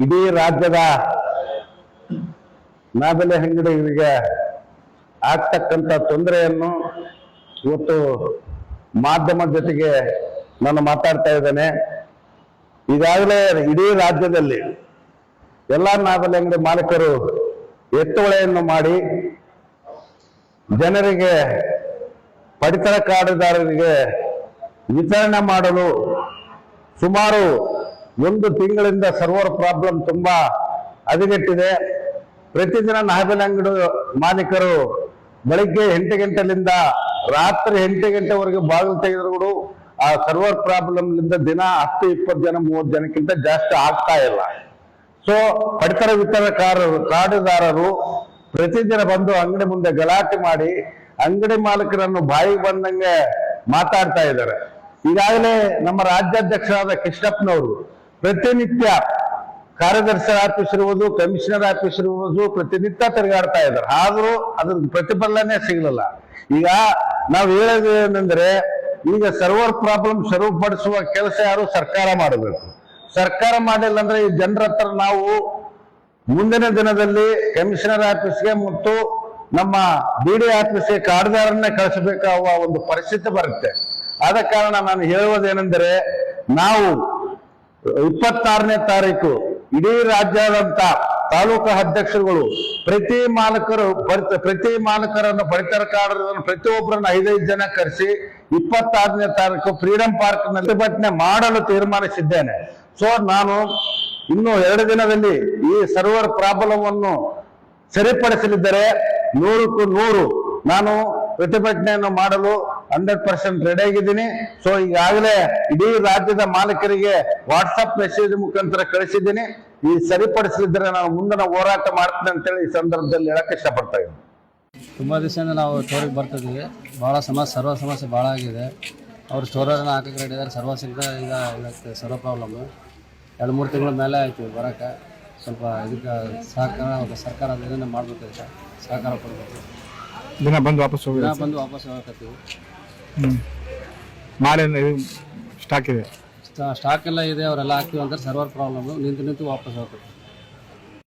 ಇಡೀ ರಾಜ್ಯದ ನಾಬೆಲೆ ಅಂಗಡಿಗಳಿಗೆ ಆಗ್ತಕ್ಕಂಥ ತೊಂದರೆಯನ್ನು ಇವತ್ತು ಮಾಧ್ಯಮದ ಜೊತೆಗೆ ನಾನು ಮಾತಾಡ್ತಾ ಇದ್ದೇನೆ. ಈಗಾಗಲೇ ಇಡೀ ರಾಜ್ಯದಲ್ಲಿ ಎಲ್ಲ ನಾಬೆಲೆ ಅಂಗಡಿ ಮಾಲೀಕರು ಎತ್ತುವಳೆಯನ್ನು ಮಾಡಿ ಜನರಿಗೆ ಪಡಿತರ ಕಾರ್ಡುದಾರರಿಗೆ ವಿತರಣೆ ಮಾಡಲು ಸುಮಾರು 1 ತಿಂಗಳಿಂದ ಸರ್ವರ್ ಪ್ರಾಬ್ಲಮ್ ತುಂಬಾ ಹದಗೆಟ್ಟಿದೆ. ಪ್ರತಿದಿನ ನಾಬೆಲೆ ಅಂಗಡಿ ಮಾಲೀಕರು ಬೆಳಿಗ್ಗೆ 8 ಗಂಟೆಲಿಂದ ರಾತ್ರಿ 8 ಗಂಟೆವರೆಗೆ ಬಾಗಿಲು ತೆಗೆದರೂ ಆ ಸರ್ವರ್ ಪ್ರಾಬ್ಲಮ್ ದಿನ 10, 20 ಜನ 30 ಜನಕ್ಕಿಂತ ಜಾಸ್ತಿ ಆಗ್ತಾ ಇಲ್ಲ. ಸೊ ಪಡಿತರ ವಿತರಣೆಕಾರರು ಕಾರ್ಡುದಾರರು ಪ್ರತಿದಿನ ಬಂದು ಅಂಗಡಿ ಮುಂದೆ ಗಲಾಟೆ ಮಾಡಿ ಅಂಗಡಿ ಮಾಲೀಕರನ್ನು ಬಾಯಿಗೆ ಬಂದಂಗೆ ಮಾತಾಡ್ತಾ ಇದ್ದಾರೆ. ಈಗಾಗಲೇ ನಮ್ಮ ರಾಜ್ಯಾಧ್ಯಕ್ಷರಾದ ಕೃಷ್ಣಪ್ಪನವರು ಪ್ರತಿನಿತ್ಯ ಕಾರ್ಯದರ್ಶಿ ಆಫೀಸ್ ಇರುವುದು, ಕಮಿಷನರ್ ಆಫೀಸ್ ಇರುವುದು ಪ್ರತಿನಿತ್ಯ ತಿರುಗಾಡ್ತಾ ಇದ್ದಾರೆ. ಆದರೂ ಅದ್ರ ಪ್ರತಿಫಲನೆ ಸಿಗಲಿಲ್ಲ. ಈಗ ನಾವು ಹೇಳೋದು ಏನಂದ್ರೆ, ಈಗ ಸರ್ವರ್ ಪ್ರಾಬ್ಲಮ್ ಸರಿಪಡಿಸುವ ಕೆಲಸ ಯಾರು ಸರ್ಕಾರ ಮಾಡಬೇಕು. ಸರ್ಕಾರ ಮಾಡಿಲ್ಲ ಅಂದ್ರೆ ಈ ಜನರ ಹತ್ರ ನಾವು ಮುಂದಿನ ದಿನದಲ್ಲಿ ಕಮಿಷನರ್ ಆಫೀಸ್ಗೆ ಮತ್ತು ನಮ್ಮ ಬಿಡಿ ಆಫೀಸ್ಗೆ ಕಾರ್ಡುದಾರನ್ನೇ ಕಳಿಸಬೇಕಾಗುವ ಒಂದು ಪರಿಸ್ಥಿತಿ ಬರುತ್ತೆ. ಆದ ಕಾರಣ ನಾನು ಹೇಳುವುದೇನೆಂದರೆ, ನಾವು 26ನೇ ತಾರೀಕು ಇಡೀ ರಾಜ್ಯಾದ್ಯಂತ ತಾಲೂಕು ಅಧ್ಯಕ್ಷರುಗಳು ಪ್ರತಿ ಮಾಲೀಕರನ್ನು ಪಡಿತರ ಕಾರ್ಡ್ ಪ್ರತಿಯೊಬ್ಬರನ್ನು 5 ಜನ ಕರೆಸಿ 26ನೇ ತಾರೀಕು ಫ್ರೀಡಂ ಪಾರ್ಕ್ ನಲ್ಲಿ ಪ್ರತಿಭಟನೆ ಮಾಡಲು ತೀರ್ಮಾನಿಸಿದ್ದೇನೆ. ಸೊ ನಾನು ಇನ್ನು 2 ದಿನದಲ್ಲಿ ಈ ಸರ್ವರ್ ಪ್ರಾಬ್ಲಮ್ ಅನ್ನು ಸರಿಪಡಿಸಲಿದ್ದರೆ 100ಕ್ಕೂ 100 ನಾನು ಪ್ರತಿಭಟನೆಯನ್ನು ಮಾಡಲು 100% ರೆಡಿ ಆಗಿದ್ದೀನಿ. ಸೊ ಈಗಾಗಲೇ ಇಡೀ ರಾಜ್ಯದ ಮಾಲೀಕರಿಗೆ ವಾಟ್ಸಪ್ ಮೆಸೇಜ್ ಮುಖಾಂತರ ಕಳಿಸಿದ್ದೀನಿ. ಈ ಸರಿಪಡಿಸಲಿದ್ದರೆ ನಾನು ಮುಂದಿನ ಹೋರಾಟ ಮಾಡ್ತೀನಿ ಅಂತೇಳಿ ಈ ಸಂದರ್ಭದಲ್ಲಿ ಹೇಳಕ್ಕೆ ಇಷ್ಟಪಡ್ತಾ ಇದ್ದೀನಿ. ತುಂಬ ದಿವಸದಿಂದ ನಾವು ಸ್ಟೋರಿಗೆ ಬರ್ತಿದ್ವಿ. ಭಾಳ ಸರ್ವ ಸಮಸ್ಯೆ ಭಾಳ ಆಗಿದೆ. ಅವರು ಸ್ಟೋರನ್ನು ಹಾಕಕ್ಕೆ ರೆಡಿ ಇದ್ದಾರೆ. ಸರ್ವಸಿಂದ ಈಗ ಇದಕ್ಕೆ ಸರ್ವ ಪ್ರಾಬ್ಲಮ್ಮು 2-3 ತಿಂಗಳ ಮೇಲೆ ಆಯಿತು ಬರೋಕ್ಕೆ. ಸ್ವಲ್ಪ ಇದಕ್ಕೆ ಸರ್ಕಾರ ಅದನ್ನೇ ಮಾಡಬೇಕು, ಸಹಕಾರ ಕೊಡಬೇಕು. ದಿನ ಬಂದು ವಾಪಸ್ ಹೋಗಕತ್ತೀವಿ. ಮಾಲ್ ಸ್ಟಾಕ್ ಇದೆ, ಸ್ಟಾಕ್ ಎಲ್ಲ ಇದೆ. ಅವರೆಲ್ಲ ಹಾಕ್ತೀವಿ ಅಂದ್ರೆ ಸರ್ವರ್ ಪ್ರಾಬ್ಲಮ್ ನಿಂತು ವಾಪಸ್ ಹೋಗ್ಬೇಕು.